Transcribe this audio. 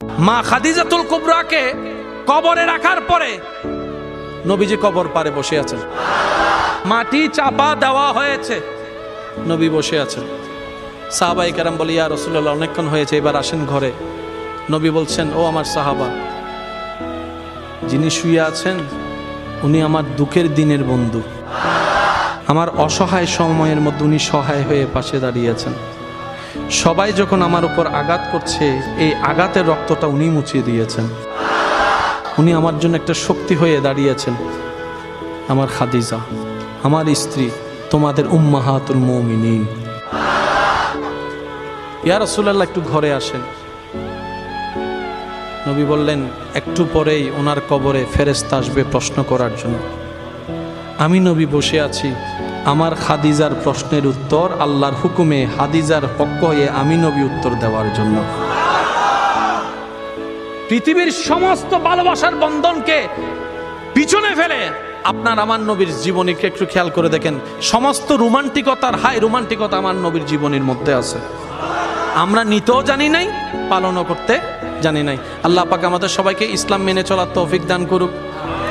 মা খাদিজাতুল কুবরাকে কবরে রাখার পরে নবীজি কবর পারে বসে আছেন, মাটি চাপা দেওয়া হয়েছে, নবী বসে আছেন। সাহাবায়ে কেরাম বলে, ইয়া রাসূলুল্লাহ, অনেকক্ষণ হয়েছে, এবার আসেন ঘরে। নবী বলছেন, ও আমার সাহাবা, যিনি শুয়ে আছেন উনি আমার দুঃখের দিনের বন্ধু, আমার অসহায় সময়ের মধ্যে উনি সহায় হয়ে পাশে দাঁড়িয়েছেন। সবাই যখন আমার উপর আঘাত করছে, এই আঘাতের রক্তটা উনি মুছিয়ে দিয়েছেন, উনি আমার জন্য একটা শক্তি হয়ে দাঁড়িয়েছেন। আমার খাদিজা, আমার স্ত্রী, তোমাদের উম্মাহাতুল মুমিনিন। ইয়া রাসূলুল্লাহ, একটু ঘরে আসেন। নবী বললেন, একটু পরেই ওনার কবরে ফেরেশতা আসবে প্রশ্ন করার জন্য। আমি নবী বসে আছি, আমার খাদিজার প্রশ্নের উত্তর আল্লাহর হুকুমে খাদিজার পক্ষ হয়ে আমি নবী উত্তর দেওয়ার জন্য। পৃথিবীর সমস্ত ভালোবাসার বন্ধনকে পিছনে ফেলে আপনার আমার নবীর জীবনীকে একটু খেয়াল করে দেখেন, সমস্ত রোমান্টিকতার হাই রোমান্টিকতা আমার নবীর জীবনের মধ্যে আছে। আমরা নিতেও জানি নাই, পালনও করতে জানি নাই। আল্লাহ পাক আমাদের সবাইকে ইসলাম মেনে চলার তৌফিক দান করুক।